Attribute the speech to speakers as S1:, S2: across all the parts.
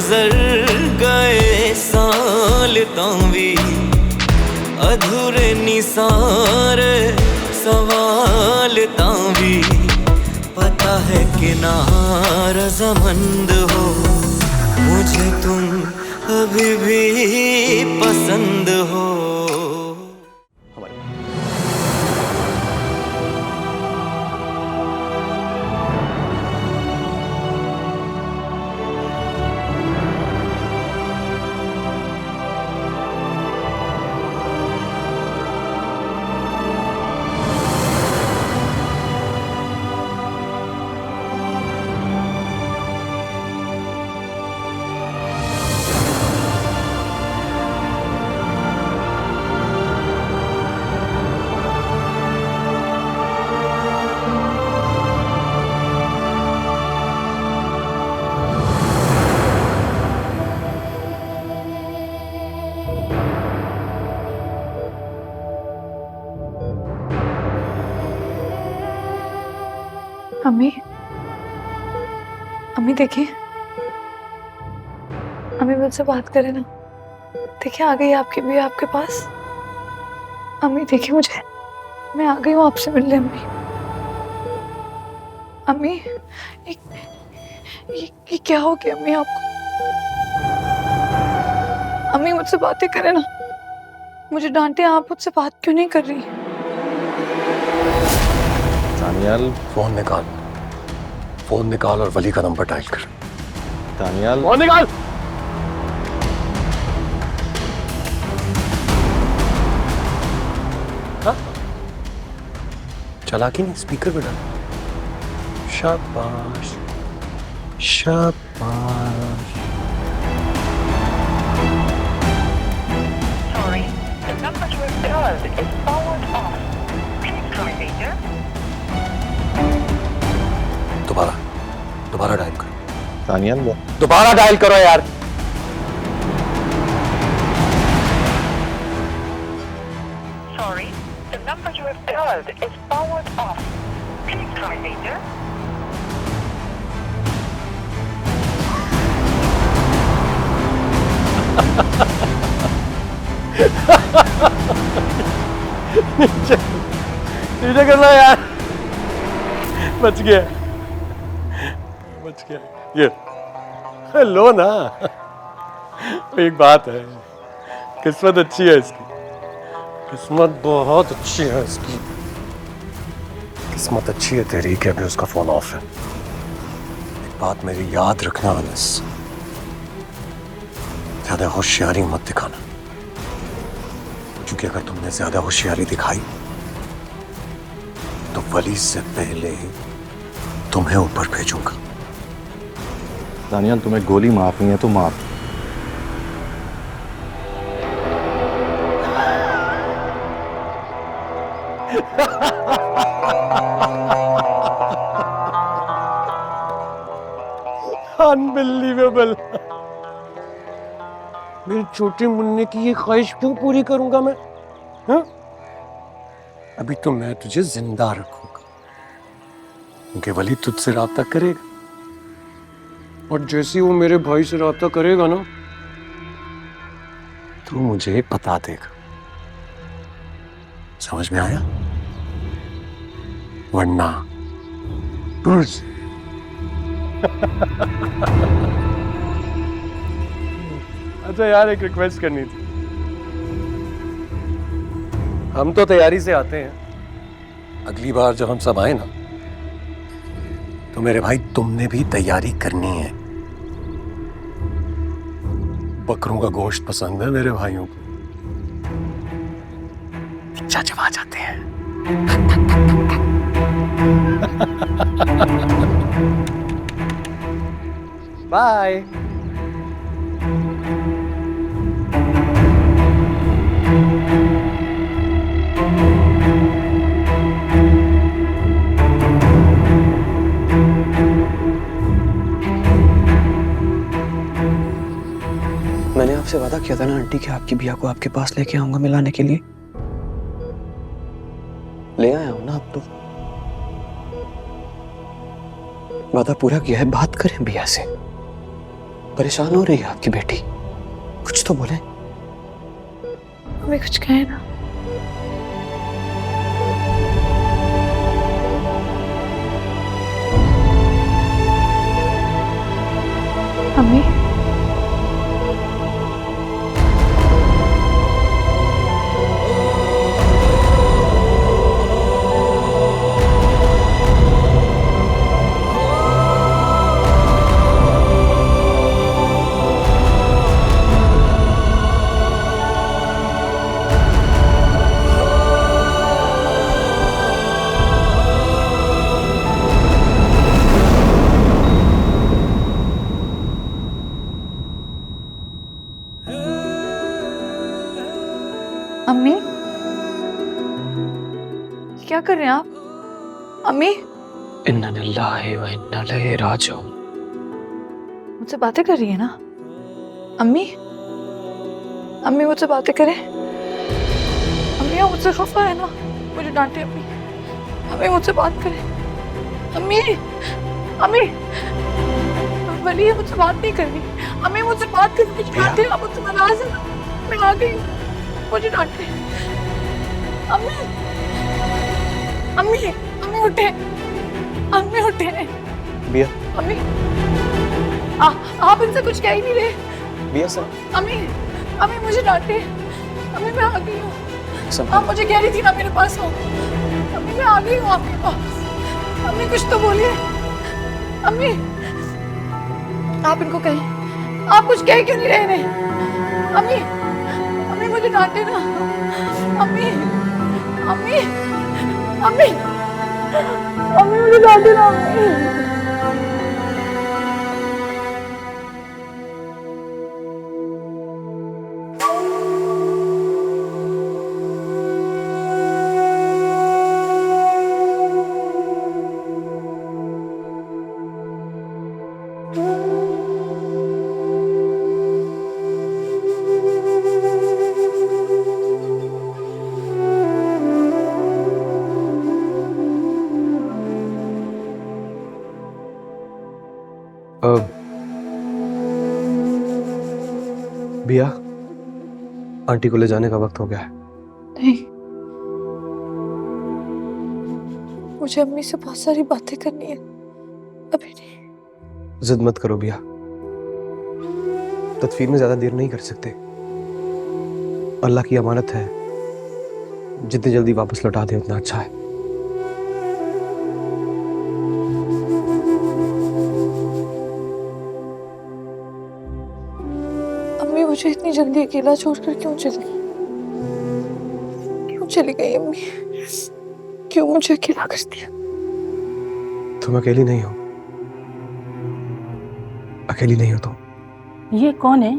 S1: गुजर गए साल तावी अधूरे निसारे सवाल तावी पता है कि नारज़मंद हो मुझे तुम अभी भी पसंद हो।
S2: अम्मी, अम्मी देखिए, अम्मी मुझसे बात करे ना। देखिए आ गई आपकी भी आपके पास। अम्मी देखिए मुझे, मैं आ गई हूँ आपसे मिलने। अम्मी, अम्मी ये क्या हो गया अम्मी आपको? अम्मी मुझसे बातें करे ना, मुझे डांटे, आप मुझसे बात क्यों नहीं कर रही?
S3: दानियाल फोन निकाल और वली का नंबर डायल कर। दानियाल फोन निकाल। हाँ? चला कि नहीं, स्पीकर पे डाल। शाबाश शाबाश।
S4: Sorry, the number you have dialed is powered off. Please try later.
S3: दोबारा डायल करो। दानियाल दोबारा डायल करो यार।
S4: Sorry, the number you have dialed is powered off. Please try later.
S3: नीचे करना यार। बच गया। ये लो ना। एक बात है, किस्मत अच्छी है इसकी, किस्मत बहुत अच्छी है इसकी। किस्मत अच्छी है तेरी कि अभी उसका फोन ऑफ है। एक बात मेरी याद रखना अनस, ज्यादा होशियारी मत दिखाना, क्योंकि अगर तुमने ज्यादा होशियारी दिखाई तो वली से पहले तुम्हें ऊपर भेजूंगा।
S5: दानियाल तुम्हें गोली मारनी है तो मार।
S3: अनबिलीवेबल। मेरी छोटी मुन्ने की ये ख्वाहिश क्यों पूरी करूंगा मैं? हाँ? अभी तो मैं तुझे जिंदा रखूंगा, क्योंकि वली तुझसे राब्ता करेगा, और जैसे वो मेरे भाई से राब्ता करेगा ना, तो मुझे बता देगा। समझ में आया? वरना अच्छा यार, एक रिक्वेस्ट करनी थी। हम तो तैयारी से आते हैं, अगली बार जब हम सब आए ना, तो मेरे भाई तुमने भी तैयारी करनी है। बकरों का गोश्त पसंद है मेरे भाइयों को, चाचा आ जाते हैं। बाय।
S6: मैंने आपसे वादा किया था ना आंटी कि आपकी बिया को आपके पास लेके आऊंगा मिलाने के लिए। ले आया हूं ना अब तो। वादा पूरा किया है, बात करें बिया से। परेशान हो रही है आपकी बेटी, कुछ तो बोले।
S2: हमें कुछ कहे ना। अम्मी, अम्मी, क्या कर रहे हैं आप? अम्मी,
S6: इन्ना लिल्लाहि व इन्ना इलैहि राजिऊन।
S2: मुझसे बातें कर रही है ना? अम्मी, अम्मी मुझसे बातें करें। अम्मी आप मुझसे खफा है ना? मुझे डांटे अम्मी। अम्मी मुझसे बात करें। अम्मी, अम्मी, वली है, मुझसे बात नहीं करनी। अम्मी मुझसे बात करें, मुझे डांटे, आप मुझसे नाराज है ना? मैं आ गई हूँ, मुझे डांटे। अम्मी, अम्मी, अम्मी उठे, अम्मी उठे।
S6: बिया,
S2: अम्मी, आप इनसे कुछ कह ही नहीं रहे।
S6: बिया सर।
S2: अम्मी, अम्मी मुझे डांटे। अम्मी मैं आ गई हूँ।
S6: सब
S2: आप मुझे कह रही थी ना मेरे पास हो। अम्मी मैं आ गई हूँ आपके पास। अम्मी कुछ तो बोलिए। अम्मी, आप इनको कहें। आप कुछ कह क्यों नहीं रहे इन्हें? अम्मी, अम्मी मुझे डांटे ना। अम्मी, अम्मी, अम्मी, अम्मी मुझे डांटे ना। अम्मी,
S6: बिया, आंटी को ले जाने का वक्त हो गया है।
S2: नहीं, मुझे अम्मी से बहुत सारी बातें करनी है। अभी नहीं।
S6: जिद मत करो बिया, तदफीन में ज्यादा देर नहीं कर सकते। अल्लाह की अमानत है, जितनी जल्दी वापस लौटा दे उतना अच्छा है।
S2: अम्मी मुझे इतनी जल्दी अकेला छोड़कर क्यों चली गई? क्यों चली गई अम्मी? क्यों मुझे अकेला कर दिया?
S6: तुम अकेली नहीं हो, अकेली नहीं हो तुम।
S7: ये कौन है?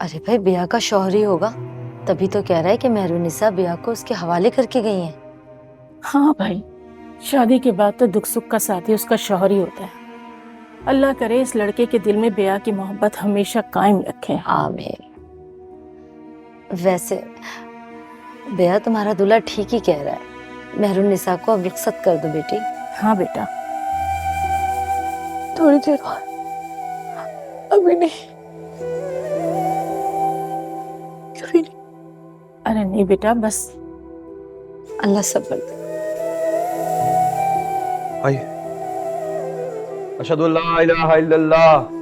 S8: अरे भाई बिया का शौहर ही होगा, तभी तो कह रहा है कि मेहरुनिसा बिया को उसके हवाले करके गई हैं।
S7: हाँ भाई, शादी के बाद तो दुख सुख का साथी उसका शौहर ही होता है। अल्लाह करे इस लड़के के दिल में बिया की मोहब्बत हमेशा कायम रखे।
S8: आमीन। वैसे बिया तुम्हारा दूल्हा ठीक ही कह रहा है, मेहरुनिसा को अब रुखसत कर दो बेटी।
S7: हाँ बेटा,
S2: थोड़ी देर और, अभी नहीं। कभी नहीं।
S7: अरे नहीं बेटा, बस
S8: अल्लाह सब्र दे।
S6: आइए। अशहदु अल्ला इलाहा इल्लल्लाह।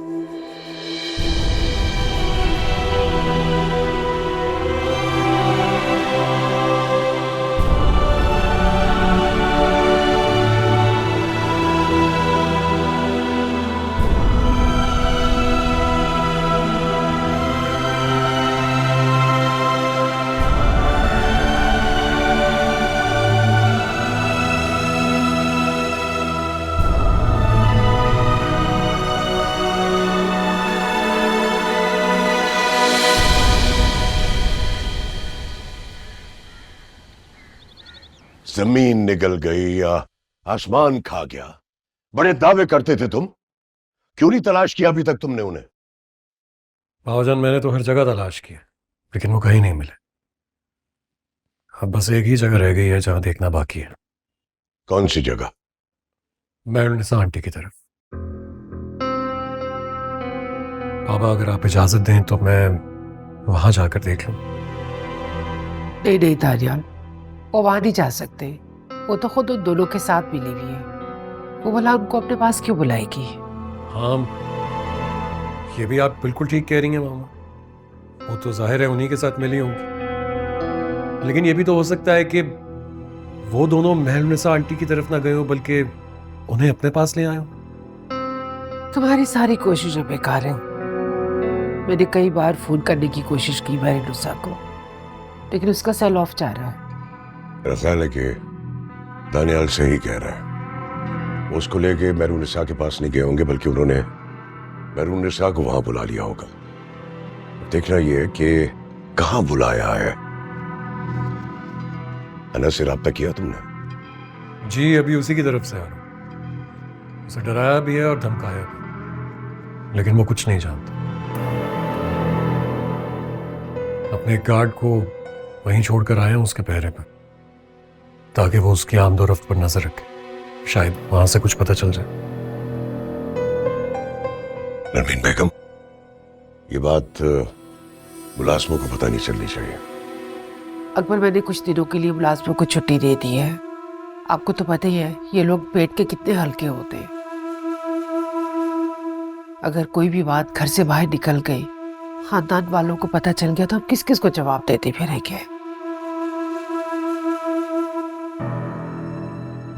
S9: जमीन निगल गई या आसमान खा गया। बड़े दावे करते थे तुम, क्यों नहीं तलाश किया अभी तक तुमने उन्हें?
S3: भावजान मैंने तो हर जगह तलाश किया, लेकिन वो कहीं नहीं मिले। अब बस एक ही जगह रह गई है जहां देखना बाकी है।
S9: कौन सी जगह?
S3: मेहरुनिसा आंटी की तरफ। बाबा अगर आप इजाजत दें तो मैं वहां जाकर देख लूं।
S10: नहीं नहीं दानियाल, वो वहां नहीं जा सकते। वो तो खुद उन दोनों के साथ मिली हुई है। वो भला उनको अपने पास क्यों बुलाएगी?
S3: हाँ, ये भी आप बिल्कुल ठीक कह रही हैं मामा। वो तो जाहिर है उन्हीं के साथ मिली होंगी, लेकिन ये भी तो हो सकता है कि वो दोनों महलनिसा आंटी की तरफ ना गए हो बल्कि उन्हें अपने पास ले आए हो।
S10: तुम्हारी सारी कोशिशें बेकार हैं। मैंने कई बार फोन करने की कोशिश की महलनिसा को, लेकिन उसका सेल ऑफ जा रहा है।
S9: मेरा ख्याल है कि दानियाल सही कह रहा है। वो उसको लेके महरून-निसा के पास नहीं गए होंगे, बल्कि उन्होंने महरून-निसा को वहां बुला लिया होगा। देखना ये कि कहाँ बुलाया है। अनस से राब्ता किया तुमने?
S3: जी, अभी उसी की तरफ से आ रहा हूं। उसे डराया भी है और धमकाया भी, लेकिन वो कुछ नहीं जानता। अपने गार्ड को वहीं छोड़कर आए हैं उसके पहरे पर, ताकि वो उसकी आमदोरफ्त पर नजर रखे। शायद वहां से कुछ पता चल जाए।
S9: नरमीन बेगम, ये बात मुलाजमों को पता नहीं चलनी चाहिए।
S10: अकबर, मैंने कुछ दिनों के लिए मुलाजमों को छुट्टी दे दी है। आपको तो पता ही है ये लोग पेट के कितने हल्के होते हैं। अगर कोई भी बात घर से बाहर निकल गई, खानदान वालों को पता चल गया, तो हम किस किस को जवाब देते फिरेंगे?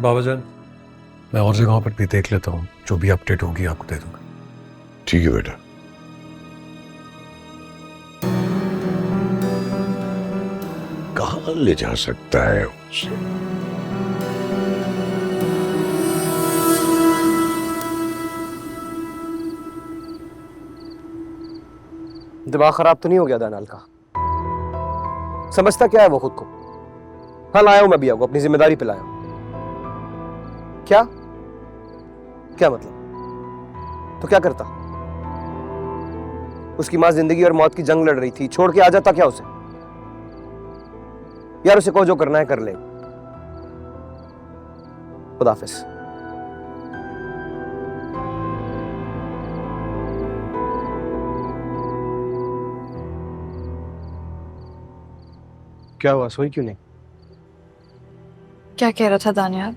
S3: बाबा जान, मैं और जगहों पर भी देख लेता हूँ, जो भी अपडेट होगी आपको दे दूंगा।
S9: ठीक है बेटा। कहाँ ले जा सकता है उसे?
S6: दिमाग खराब तो नहीं हो गया दानियाल का? समझता क्या है वो खुद को? हाँ, लाया हूं मैं बिया को, अपनी जिम्मेदारी पे लाया हूं। क्या क्या मतलब? तो क्या करता? उसकी मां जिंदगी और मौत की जंग लड़ रही थी, छोड़ के आ जाता क्या उसे? यार उसे को जो करना है कर ले। खुदा हाफिज। क्या हुआ, सोई क्यों नहीं?
S2: क्या कह रहा था दानियाल?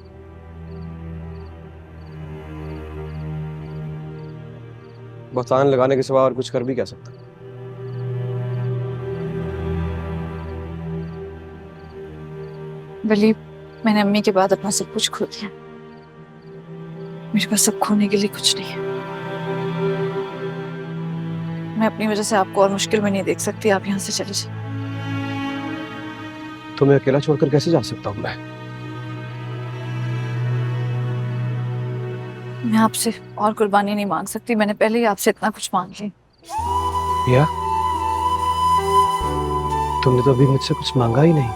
S6: बहतान लगाने के सिवा और कुछ कर भी क्या सकता?
S2: वली, मैंने अम्मी के बाद अपना सब कुछ खो दिया। मेरे पास सब खोने के लिए कुछ नहीं है। मैं अपनी वजह से आपको और मुश्किल में नहीं देख सकती। आप यहाँ से चले जाइए।
S6: तुम्हें अकेला छोड़कर कैसे जा सकता हूँ मैं?
S2: मैं आपसे और कुर्बानी नहीं मांग सकती। मैंने पहले ही आपसे इतना कुछ मांग लिया।
S6: या तुमने तो अभी मुझसे कुछ मांगा ही नहीं।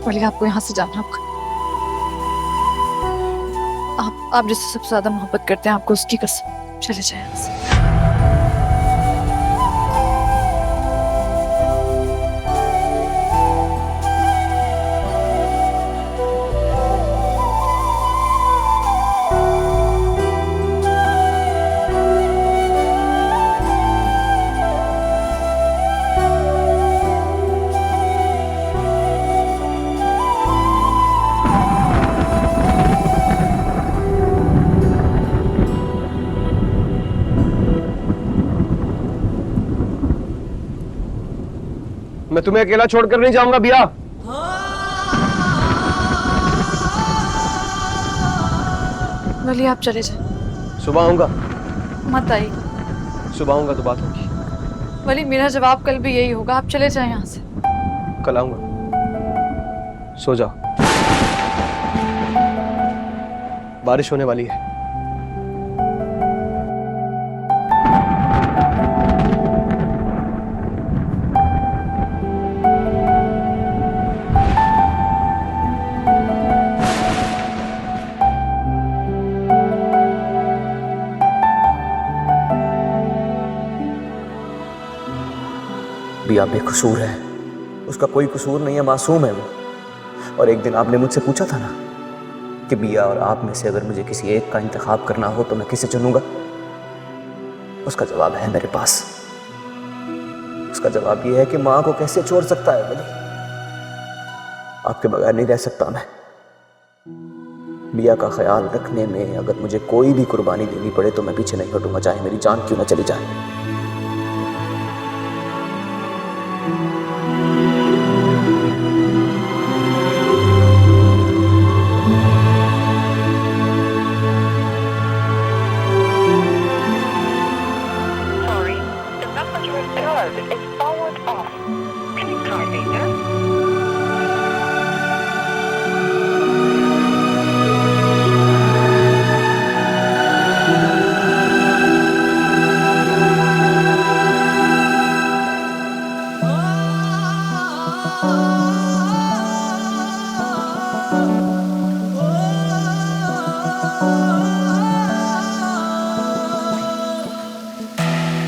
S2: वली, आपको यहाँ से जाना होगा। आप जिससे सबसे ज्यादा मोहब्बत करते हैं, आपको उसकी कसम। चले जाए यहाँ से।
S6: मैं तुम्हें अकेला छोड़कर नहीं जाऊंगा बिया।
S2: वली, आप चले जाए।
S6: सुबह आऊंगा।
S2: मत आइए।
S6: सुबह आऊंगा तो बात होगी।
S2: वली, मेरा जवाब कल भी यही होगा। आप चले जाए यहाँ से।
S6: कल आऊंगा। सो जाओ, बारिश होने वाली है।
S11: बिया बेकसूर है, उसका कोई कसूर नहीं है, मासूम है वो। और एक दिन आपने मुझसे पूछा था ना कि बिया और आप में से अगर मुझे किसी एक का इंतखाब करना हो तो मैं किसे चुनूंगा? उसका जवाब है मेरे पास। उसका जवाब ये है कि मां को कैसे छोड़ सकता है वली। आपके बगैर नहीं रह सकता मैं। बिया का ख्याल रखने में अगर मुझे कोई भी कुर्बानी देनी पड़े तो मैं पीछे नहीं हटूंगा, चाहे मेरी जान क्यों ना चली जाए।
S4: Sorry, the number you have dialed is powered off. Please try later.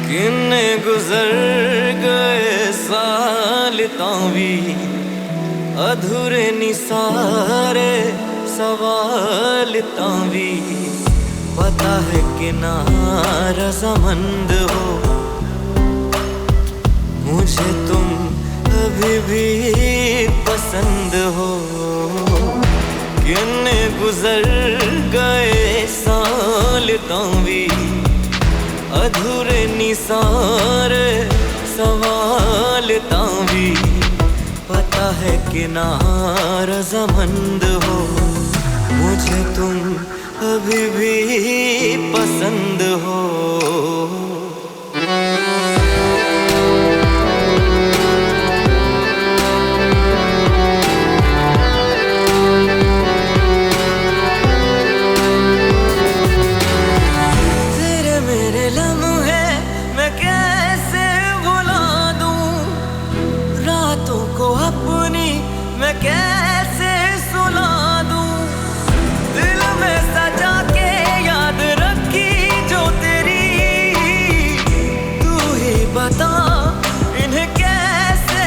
S1: किन्ने गुजर गए साल तां भी अधूरे नी सारे सवाल तां भी पता है कि ना रज़ामंद हो मुझे तुम अभी भी पसंद हो। किन्ने गुजर गए साल तां भी अधूरे नी सारे सवाल तां भी पता है कि ना रज़ामंद हो मुझे तुम अभी भी पसंद हो। मैं कैसे सुला दूं दिल में सजा के याद रखी जो तेरी तू ही बता इन्हें कैसे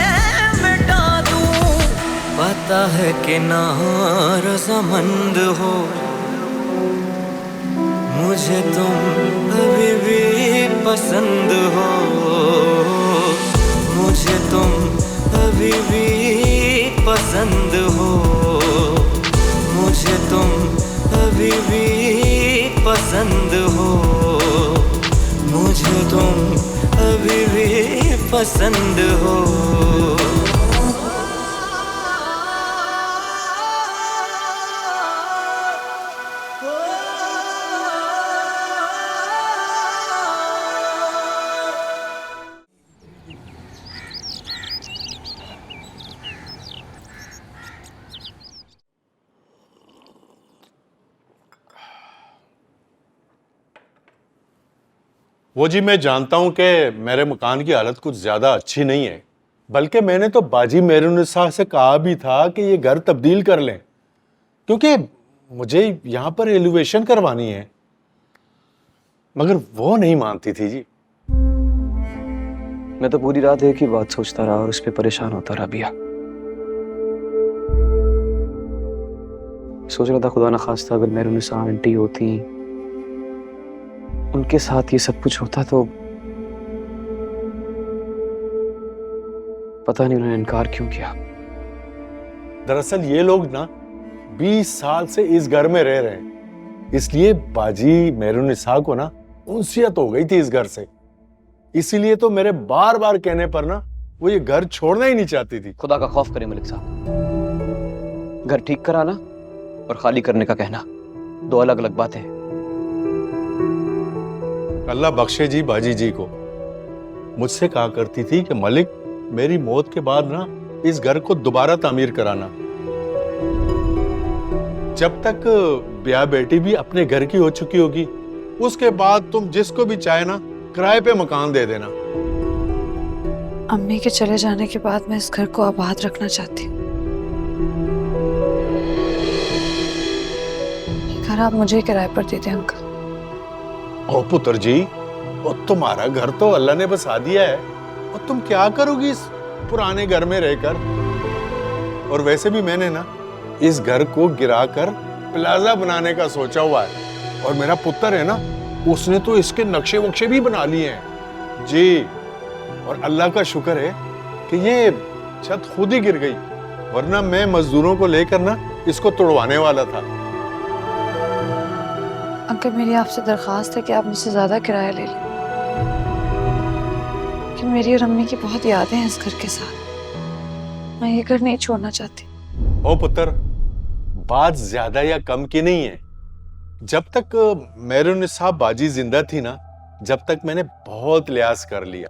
S1: मिटा दूं। पता है कि ना रज़ामंद हो मुझे तुम अभी भी पसंद हो मुझे तुम अभी भी पसंद हो मुझे तुम अभी भी पसंद हो मुझे तुम अभी भी पसंद हो।
S5: वो जी मैं जानता हूं कि मेरे मकान की हालत कुछ ज्यादा अच्छी नहीं है, बल्कि मैंने तो बाजी मेहरुन्निसा से कहा भी था कि ये घर तब्दील कर लें क्योंकि मुझे यहां पर एलिवेशन करवानी है, मगर वो नहीं मानती थी जी।
S11: मैं तो पूरी रात एक ही बात सोचता रहा और उस पर परेशान होता रहा बिया। सोच रहा था खुदा ना खास्ता अगर मेहरुन्निसा आंटी होती उनके साथ ये सब कुछ होता तो पता नहीं उन्होंने इनकार क्यों किया।
S5: दरअसल ये लोग ना 20 साल से इस घर में रह रहे हैं, इसलिए बाजी मेहरुन्निसा को ना उनसियत हो गई थी इस घर से, इसीलिए तो मेरे बार बार कहने पर ना वो ये घर छोड़ना ही नहीं चाहती थी।
S11: खुदा का खौफ करे मलिक साहब, घर ठीक कराना और खाली करने का कहना दो अलग अलग बातें हैं।
S5: अल्लाह बख्शे जी बाजी जी को, मुझसे कहा करती थी कि मलिक मेरी मौत के बाद ना इस घर को दोबारा तामीर कराना, जब तक ब्याह बेटी भी अपने घर की हो चुकी होगी उसके बाद तुम जिसको भी चाहे ना किराए पे मकान दे देना।
S2: अम्मी के चले जाने के बाद मैं इस घर को आबाद रखना चाहती हूँ। घर आप मुझे किराए पर दे दें अंकल।
S5: ओ पुत्र जी, और तुम्हारा घर तो अल्लाह ने बसा दिया है और तुम क्या करोगी इस पुराने घर में रहकर। और वैसे भी मैंने ना इस घर को गिराकर प्लाजा बनाने का सोचा हुआ है, और मेरा पुत्र है ना उसने तो इसके नक्शे वक्शे भी बना लिए हैं जी। और अल्लाह का शुक्र है कि ये छत खुद ही गिर गई, वरना मैं मजदूरों को लेकर ना इसको तोड़वाने वाला था।
S2: अंकल मेरी आपसे दरख्वास्त है कि आप मुझसे ज्यादा किराया ले लें, कि मेरी और अम्मी की बहुत यादें हैं इस घर के साथ। मैं ये घर नहीं छोड़ना चाहती।
S5: ओ पुत्र, बात ज्यादा या कम की नहीं है। जब तक मेहरुन्निसा बाजी जिंदा थी ना, जब तक मैंने बहुत लिहाज कर लिया।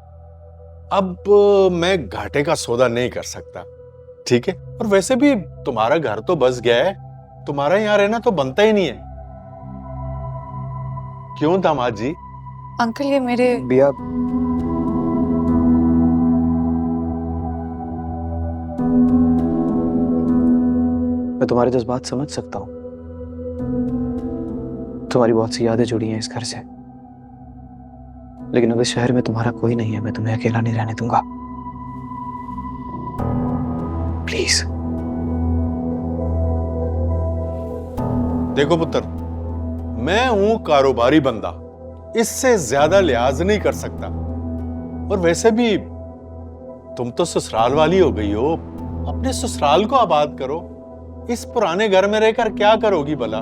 S5: अब मैं घाटे का सौदा नहीं कर सकता, ठीक है? और वैसे भी तुम्हारा घर तो बस गया है, तुम्हारा यहां रहना तो बनता ही नहीं है। क्यों दामाद जी?
S2: अंकल ये मेरे
S11: बिया, मैं तुम्हारे जज्बात समझ सकता हूँ। तुम्हारी बहुत सी यादें जुड़ी हैं इस घर से, लेकिन अब इस शहर में तुम्हारा कोई नहीं है। मैं तुम्हें अकेला नहीं रहने दूंगा, प्लीज।
S5: देखो पुत्र, मैं हूं कारोबारी बंदा, इससे ज्यादा लिहाज नहीं कर सकता। और वैसे भी तुम तो ससुराल वाली हो गई हो, अपने ससुराल को आबाद करो। इस पुराने घर में रहकर क्या करोगी भला?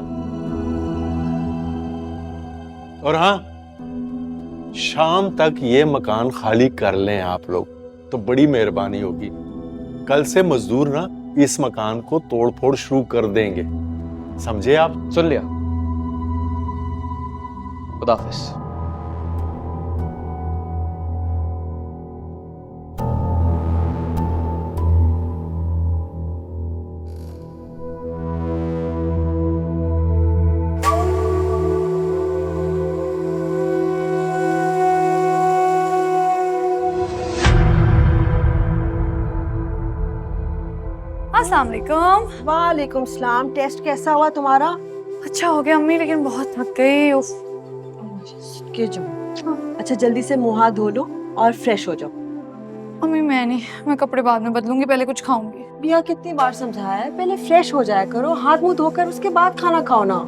S5: और हाँ, शाम तक ये मकान खाली कर लें आप लोग तो बड़ी मेहरबानी होगी। कल से मजदूर ना इस मकान को तोड़फोड़ शुरू कर देंगे, समझे आप?
S11: सुन लिया, खुदा हाफिज।
S2: अस्सलाम वालेकुम।
S12: वालेकुम सलाम। टेस्ट कैसा हुआ तुम्हारा?
S2: अच्छा हो गया अम्मी, लेकिन बहुत थक गई। उफ।
S12: के जाओ। अच्छा जल्दी से मुंह हाथ धो लो और फ्रेश हो जाओ।
S2: अम्मी मैं नहीं, मैं कपड़े बाद में बदलूंगी, पहले कुछ खाऊंगी।
S12: बिया कितनी बार समझाया है, पहले फ्रेश हो जाया करो, हाथ मुंह धोकर उसके बाद खाना खाओ ना।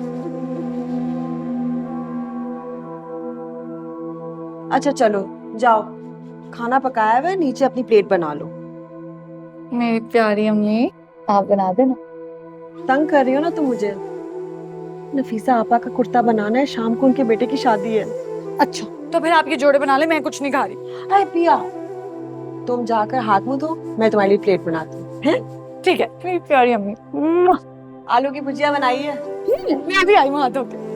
S12: अच्छा चलो जाओ, खाना पकाया हुआ है, नीचे अपनी प्लेट बना लो।
S2: मेरी प्यारी अम्मी, आप बना देना।
S12: तंग कर रही हो ना तुम मुझे। नफीसा आपा का कुर्ता बनाना है, शाम को उनके बेटे की शादी है।
S2: अच्छा तो फिर आप ये जोड़े बना ले, मैं कुछ नहीं खा रही।
S12: अरे पिया, तुम जाकर हाथ मुंह धो, मैं तुम्हारे लिए प्लेट बनाती हूँ। हैं?
S2: ठीक है मेरी प्यारी अम्मी।
S12: आलू की भुजिया बनाई है।
S2: मैं अभी आई हूँ हाथ धो के।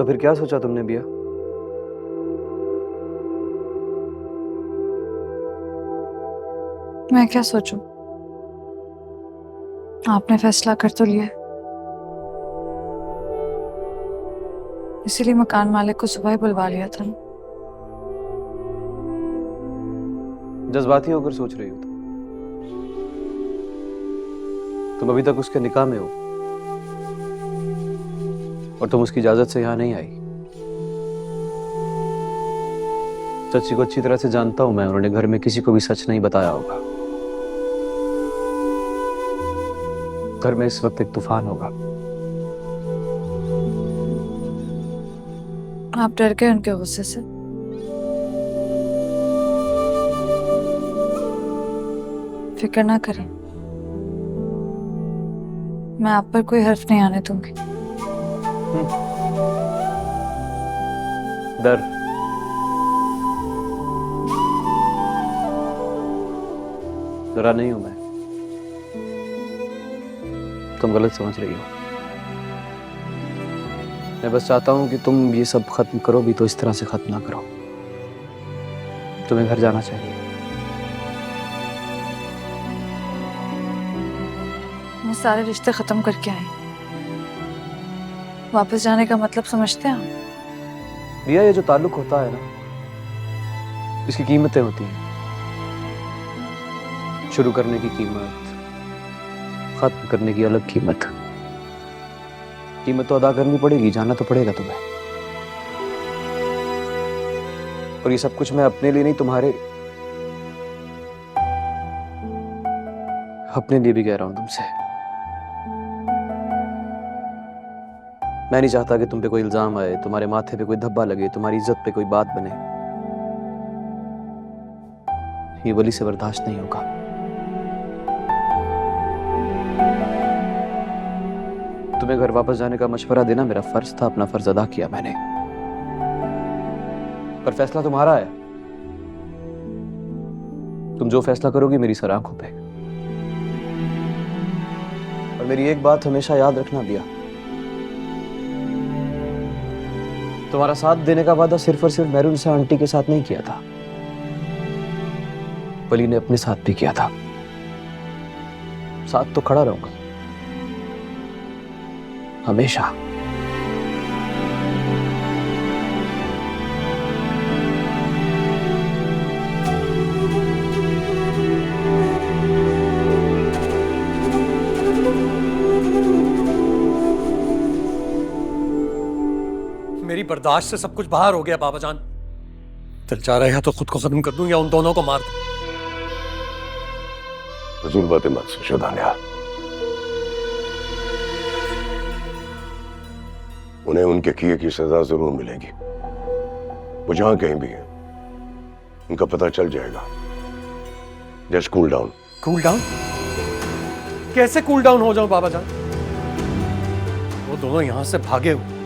S6: तो फिर क्या सोचा तुमने बिया?
S2: मैं क्या सोचूं? आपने फैसला कर तो लिया है। इसीलिए मकान मालिक को सुबह ही बुलवा लिया था।
S6: जज्बाती होकर सोच रही हो तुम अभी तक उसके निकाह में हो और तुम उसकी इजाजत से यहां नहीं आई। चाची को अच्छी तरह से जानता हूं मैं, उन्होंने घर में किसी को भी सच नहीं बताया होगा। घर में इस वक्त एक तूफान होगा।
S2: आप डर गए उनके गुस्से से? फिक्र ना करें, मैं आप पर कोई हर्फ नहीं आने दूंगी।
S6: डर डरा नहीं हूं मैं, तुम गलत समझ रही हो। मैं बस चाहता हूं कि तुम ये सब खत्म करो भी तो इस तरह से खत्म ना करो। तुम्हें घर जाना चाहिए।
S2: मैं सारे रिश्ते खत्म करके आई। वापस जाने का मतलब समझते हैं आप?
S6: रिया, ये जो ताल्लुक होता है ना, इसकी कीमतें होती हैं। शुरू करने की कीमत, खत्म करने की अलग कीमत। कीमत तो अदा करनी पड़ेगी, जाना तो पड़ेगा तुम्हें। और ये सब कुछ मैं अपने लिए नहीं, तुम्हारे अपने लिए भी कह रहा हूं तुमसे। मैं नहीं चाहता कि तुम पे कोई इल्जाम आए, तुम्हारे माथे पे कोई धब्बा लगे, तुम्हारी इज्जत पे कोई बात बने। ये वली से बर्दाश्त नहीं होगा। तुम्हें घर वापस जाने का मशवरा देना मेरा फर्ज था, अपना फर्ज अदा किया मैंने। पर फैसला तुम्हारा है। तुम जो फैसला करोगी मेरी सर आंखों पे। और मेरी एक बात हमेशा याद रखना बिया, तुम्हारा साथ देने का वादा सिर्फ और सिर्फ मेहरुनिसा आंटी के साथ नहीं किया था, वली ने अपने साथ भी किया था। साथ तो खड़ा रहूंगा हमेशा।
S3: मेरी बर्दाश्त से सब कुछ बाहर हो गया बाबा जान। दिल चाह रहा है या तो खुद को खत्म कर दूं या उन दोनों को मार दूं।
S9: फजूल बातें मत सोचो दानिया। उन्हें उनके किए की सजा जरूर मिलेगी। वो जहां कहीं भी है उनका पता चल जाएगा। Just cool down.
S3: Cool down? कैसे कूल डाउन हो जाऊं बाबा जान? वो दोनों यहां से भागे हुए।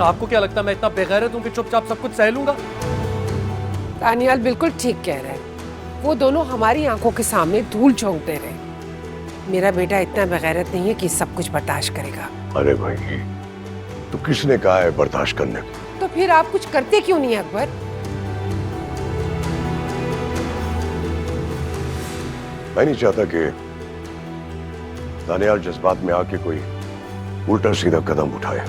S3: आपको क्या लगता है मैं इतना बेगैरत हूं कि चुपचाप सब कुछ सह लूंगा?
S10: दानियाल बिल्कुल ठीक कह रहे हैं। वो दोनों हमारी आंखों के सामने धूल झोंकते रहे। मेरा बेटा इतना बेगैरत नहीं है कि सब कुछ बर्दाश्त करेगा।
S9: अरे भाई, तो किसने कहा है बर्दाश्त करने को?
S10: तो फिर आप कुछ करते क्यों नहीं अकबर?
S9: मैं नहीं चाहता कि दानियाल जज्बात में आके कोई उल्टा सीधा कदम उठाए।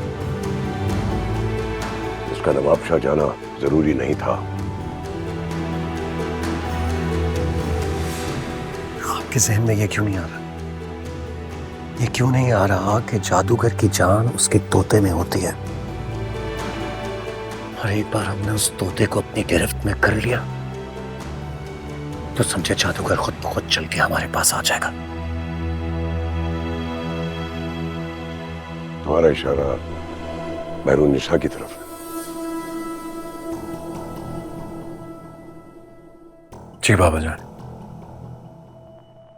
S9: उसका नवाबशाह जाना जरूरी नहीं था।
S3: आपके जहन में ये क्यों नहीं आ रहा? ये क्यों नहीं आ रहा कि जादूगर की जान उसके तोते में होती है, और एक बार हमने उस तोते को अपनी गिरफ्त में कर लिया तो समझे जादूगर खुद ब खुद चल के हमारे पास आ जाएगा।
S9: तुम्हारा इशारा मेहरुनिसा की तरफ है।
S3: जी बाबा जान।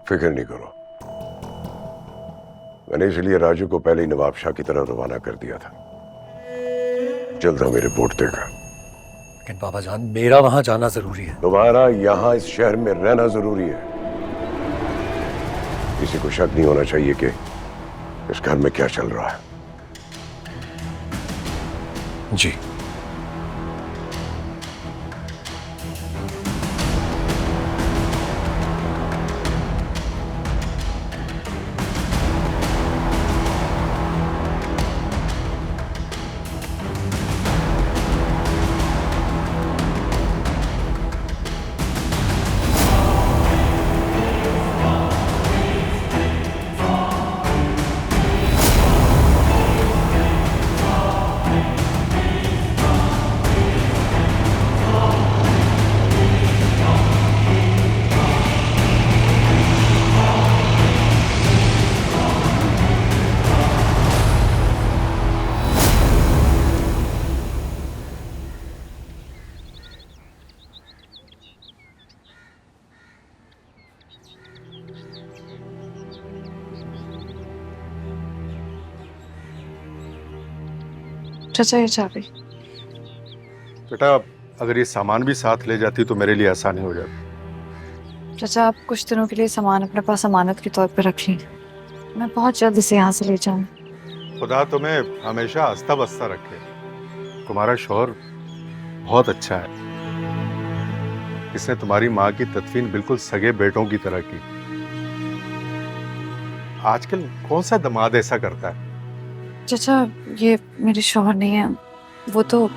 S9: फिक्र नहीं करो, मैंने इसलिए राजू को पहले ही नवाबशाह की तरफ रवाना कर दिया था। जल्द हमें रिपोर्ट देगा।
S3: लेकिन बाबा जान, मेरा वहां जाना जरूरी है।
S9: तुम्हारा यहां इस शहर में रहना जरूरी है। किसी को शक नहीं होना चाहिए कि इस घर में क्या चल रहा है।
S3: जी।
S2: चाचा ये चाबी।
S5: बेटा अगर ये सामान भी साथ ले जाती तो मेरे लिए आसानी हो जाती।
S2: चाचा आप कुछ दिनों के लिए सामान अपने पास अमानत के तौर पे रख लें, मैं बहुत जल्द इसे यहाँ से ले जाऊँ।
S5: खुदा तुम्हें हमेशा हंसता बसता रखे। तुम्हारा शौहर बहुत अच्छा है, इसने तुम्हारी माँ की तदफीन बिल्कुल सगे बेटों की तरह की। आजकल कौन सा दामाद ऐसा करता है?
S2: चाचा ये मेरे शौहर नहीं है, वो तो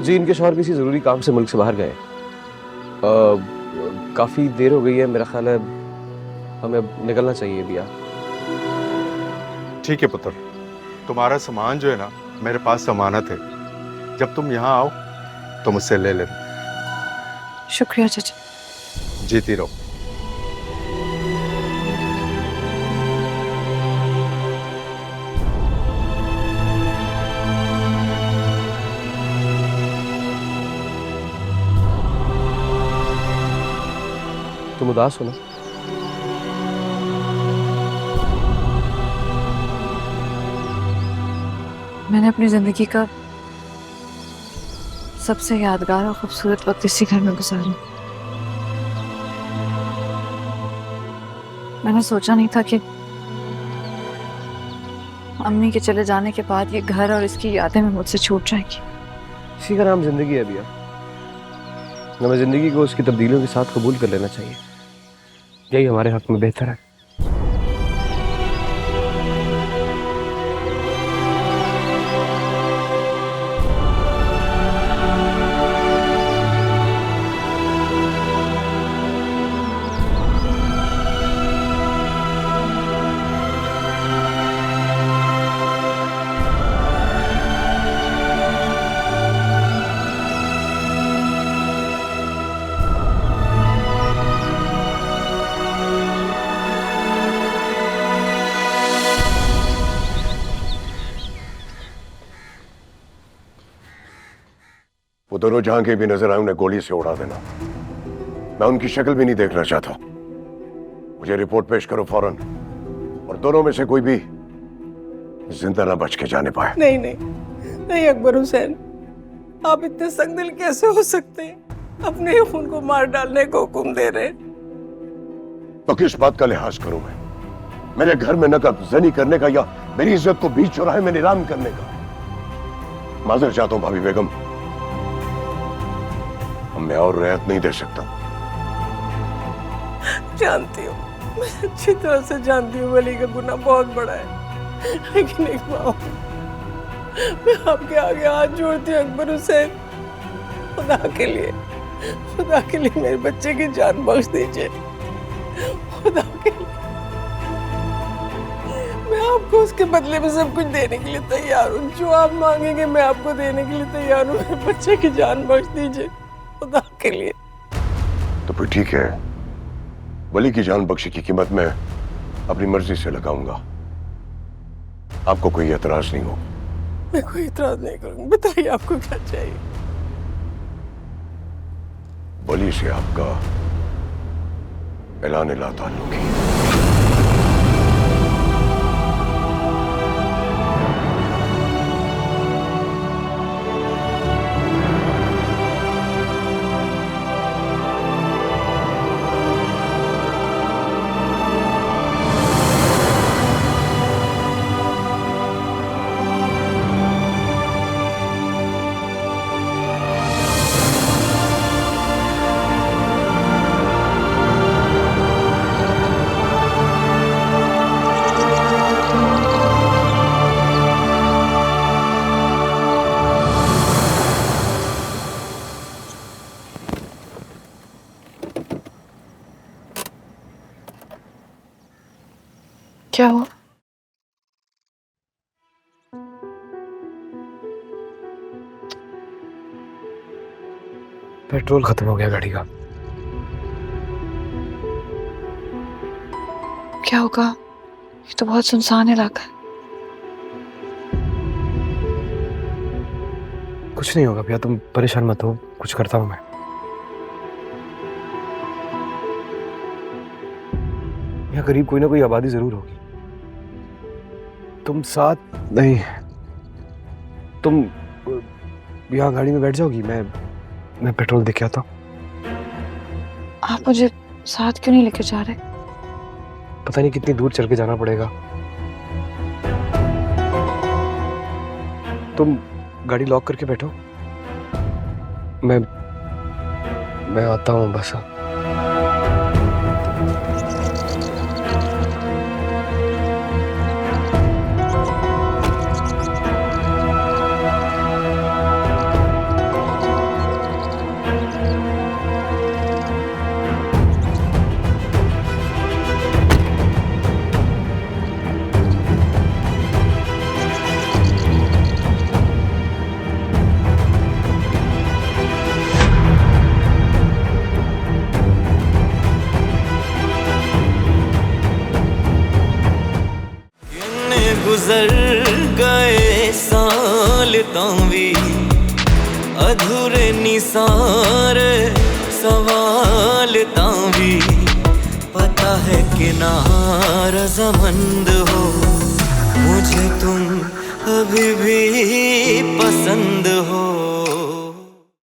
S6: जी इनके शौहर किसी जरूरी काम से मुल्क से बाहर गए। काफी देर हो गई है, मेरा ख्याल है हमें अब निकलना चाहिए भैया।
S5: ठीक है पुत्र, तुम्हारा सामान जो है ना मेरे पास अमानत है, जब तुम यहाँ आओ तो मुझसे ले लेना।
S2: शुक्रिया चाचा।
S5: जीती रहो।
S6: तुम उदास हो ना?
S2: मैंने अपनी जिंदगी का सबसे यादगार और खूबसूरत वक्त इसी घर में गुजारा। मैंने सोचा नहीं था कि अम्मी के चले जाने के बाद ये घर और इसकी यादें में मुझसे छूट जाएंगी।
S6: इसी का नाम जिंदगी है भैया। हमें जिंदगी को उसकी तब्दीलियों के साथ कबूल कर लेना चाहिए, यही हमारे हक में बेहतर है।
S9: वो दोनों जहां के भी नजर आए उन्हें गोली से उड़ा देना। मैं उनकी शक्ल भी नहीं देखना चाहता। मुझे रिपोर्ट पेश करो फौरन, और दोनों में से कोई भी जिंदा ना बच के जाने पाए।
S10: नहीं नहीं नहीं अकबर हुसैन, आप इतने सख्त दिल कैसे हो सकते हैं? अपने खून को मार डालने को हुक्म दे रहे।
S9: तो किस बात का लिहाज करूं मैं? मेरे घर में नकबजनी करने का या मेरी इज्जत को बीच चौराहे में नीलाम करने का? माजर चाहता हूं भाभी बेगम, मैं और रियायत नहीं दे सकता।
S10: जानती हूँ, मैं अच्छी तरह से जानती हूँ वली का गुनाह बहुत बड़ा है, लेकिन एक बात मैं आपके आगे हाथ जोड़ती हूँ अकबर हुसैन, खुदा के लिए मेरे बच्चे की जान बख्श दीजिए। खुदा के लिए मैं आपको उसके बदले में सब कुछ देने के लिए तैयार हूँ। जो आप मांगेंगे मैं आपको देने के लिए तैयार हूँ। मेरे बच्चे की जान बख्श दीजिए खुदा के लिए।
S9: तो फिर ठीक है, वली की जान बख्शी की कीमत मैं अपनी मर्जी से लगाऊंगा। आपको कोई एतराज नहीं हो?
S10: मैं कोई एतराज नहीं करूंगी। बताइए आपको क्या चाहिए?
S9: वली से आपका ऐलान ला ताल्लुकी।
S2: क्या हुआ?
S6: पेट्रोल खत्म हो गया गाड़ी का।
S2: क्या होगा? ये तो बहुत सुनसान इलाका है।
S6: कुछ नहीं होगा भैया, तुम परेशान मत हो, कुछ करता हूं मैं। यहाँ करीब कोई ना कोई आबादी जरूर होगी। तुम साथ नहीं, तुम यहाँ गाड़ी में बैठ जाओगी, मैं पेट्रोल दे के आता हूँ।
S2: आप मुझे साथ क्यों नहीं लेके जा रहे?
S6: पता नहीं कितनी दूर चल के जाना पड़ेगा। तुम गाड़ी लॉक करके बैठो, मैं आता हूँ बस।
S1: गुजर गए साल तावी अधूरे निसारे सवाल तावी पता है कि नारज़मंद हो मुझे तुम अभी भी पसंद हो।